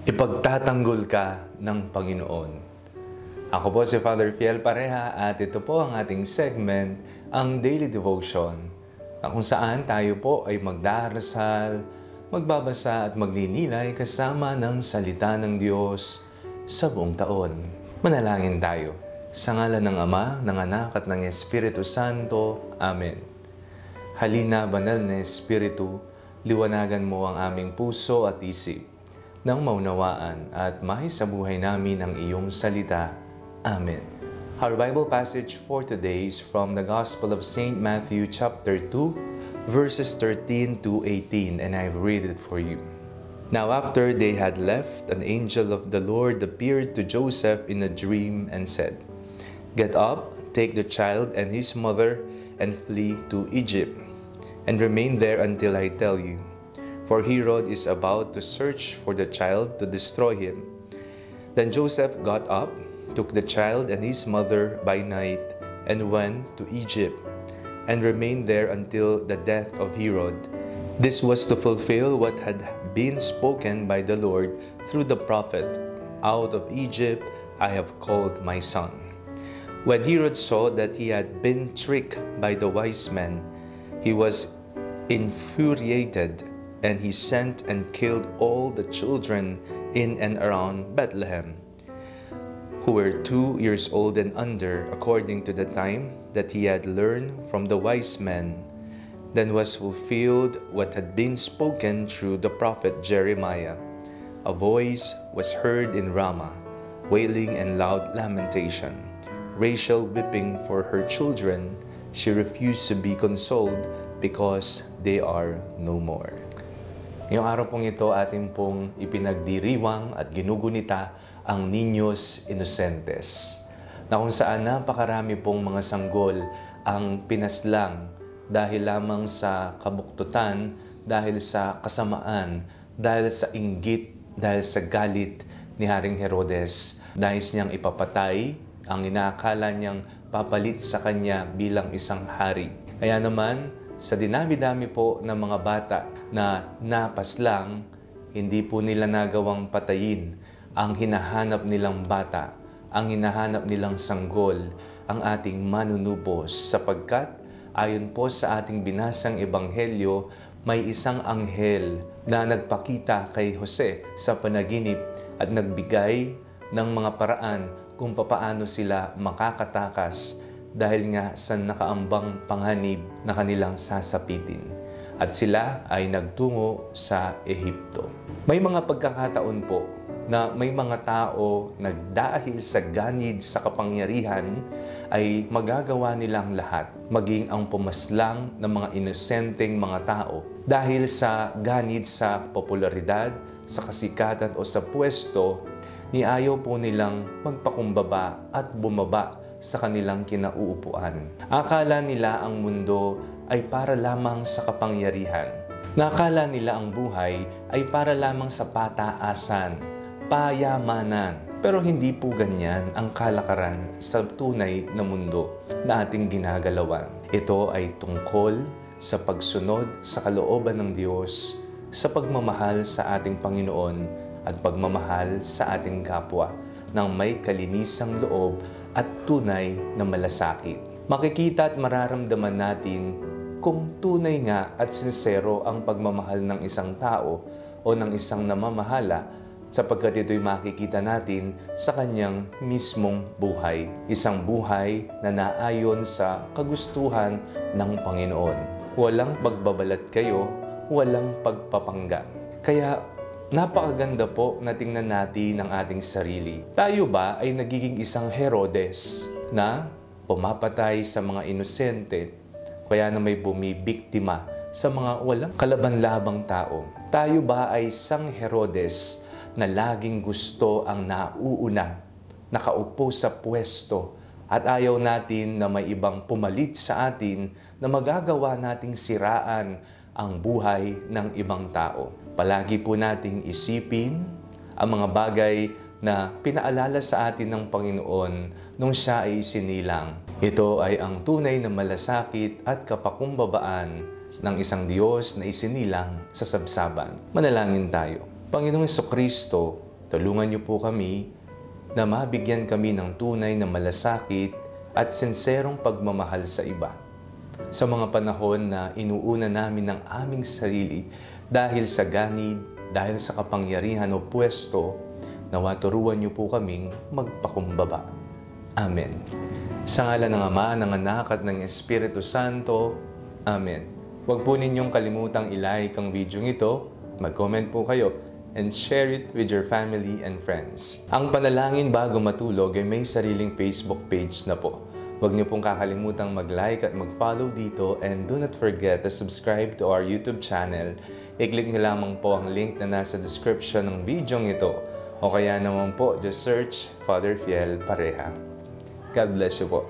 Ipagtatanggol ka ng Panginoon. Ako po si Father Fiel Pareha at ito po ang ating segment, ang Daily Devotion, na kung saan tayo po ay magdarasal, magbabasa at magninilay kasama ng salita ng Diyos sa buong taon. Manalangin tayo. Sa ngalan ng Ama, ng Anak at ng Espiritu Santo. Amen. Halina, banal na Espiritu, liwanagan mo ang aming puso at isip nang maunawaan at maisabuhay namin ang iyong salita. Amen. Our Bible passage for today is from the Gospel of St. Matthew chapter 2, verses 13 to 18, and I read it for you. Now after they had left, an angel of the Lord appeared to Joseph in a dream and said, "Get up, take the child and his mother, and flee to Egypt, and remain there until I tell you. For Herod is about to search for the child to destroy him." Then Joseph got up, took the child and his mother by night, and went to Egypt, and remained there until the death of Herod. This was to fulfill what had been spoken by the Lord through the prophet, "Out of Egypt I have called my son." When Herod saw that he had been tricked by the wise men, he was infuriated, and he sent and killed all the children in and around Bethlehem, who were 2 years old and under, according to the time that he had learned from the wise men. Then was fulfilled what had been spoken through the prophet Jeremiah. A voice was heard in Ramah, wailing and loud lamentation, Rachel weeping for her children. She refused to be consoled because they are no more. Ngayong araw pong ito, ating pong ipinagdiriwang at ginugunita ang Niños Inocentes, na kung saan napakarami pong mga sanggol ang pinaslang dahil lamang sa kabuktutan, dahil sa kasamaan, dahil sa inggit, dahil sa galit ni Haring Herodes. Nais niyang ipapatay ang inaakala niyang papalit sa kanya bilang isang hari. Kaya naman, sa dinami-dami po ng mga bata na napaslang, hindi po nila nagawang patayin ang hinahanap nilang bata, ang hinahanap nilang sanggol, ang ating manunubos, sapagkat ayon po sa ating binasang ebanghelyo, may isang anghel na nagpakita kay Jose sa panaginip at nagbigay ng mga paraan kung papaano sila makakatakas dahil nga sa nakaambang panganib na kanilang sasapitin. At sila ay nagtungo sa Ehipto. May mga pagkakataon po na may mga tao na dahil sa ganid sa kapangyarihan ay magagawa nilang lahat, maging ang pumaslang ng mga inosenteng mga tao. Dahil sa ganid sa popularidad, sa kasikatan o sa pwesto, niayaw po nilang magpakumbaba at bumaba sa kanilang kinauupuan. Akala nila ang mundo ay para lamang sa kapangyarihan. Nakala nila ang buhay ay para lamang sa pataasan, payamanan. Pero hindi po ganyan ang kalakaran sa tunay na mundo na ating ginagalawan. Ito ay tungkol sa pagsunod sa kalooban ng Diyos, sa pagmamahal sa ating Panginoon at pagmamahal sa ating kapwa ng may kalinisang loob at tunay na malasakit. Makikita at mararamdaman natin kung tunay nga at sincero ang pagmamahal ng isang tao o ng isang namamahala, sapagkat ito'y makikita natin sa kanyang mismong buhay. Isang buhay na naayon sa kagustuhan ng Panginoon. Walang pagbabalat kayo, walang pagpapanggang. Kaya napakaganda po na tingnan natin ang ating sarili. Tayo ba ay nagiging isang Herodes na pumapatay sa mga inosente, kaya na may bumibiktima sa mga walang kalaban-labang tao? Tayo ba ay isang Herodes na laging gusto ang nauuna, nakaupo sa pwesto, at ayaw natin na may ibang pumalit sa atin na magagawa nating siraan ang buhay ng ibang tao? Palagi po nating isipin ang mga bagay na pinaalala sa atin ng Panginoon nung siya ay isinilang. Ito ay ang tunay na malasakit at kapakumbabaan ng isang Diyos na isinilang sa sabsaban. Manalangin tayo. Panginoong Jesucristo, Tulungan niyo po kami na mabigyan kami ng tunay na malasakit at sinserong pagmamahal sa iba. Sa mga panahon na inuuna namin ng aming sarili dahil sa ganid, dahil sa kapangyarihan o pwesto, nawa turuan niyo po kaming magpakumbaba. Amen. Sa ngalan ng Ama, ng Anak at ng Espiritu Santo. Amen. Huwag po ninyong kalimutang i-like ang video ito, mag-comment po kayo, and share it with your family and friends. Ang panalangin bago matulog ay may sariling Facebook page na po. Huwag niyo pong kakalimutang mag-like at mag-follow dito, and do not forget to subscribe to our YouTube channel. I-click niyo lamang po ang link na nasa description ng video ito, o kaya naman po just search Father Fiel Pareha. God bless you po.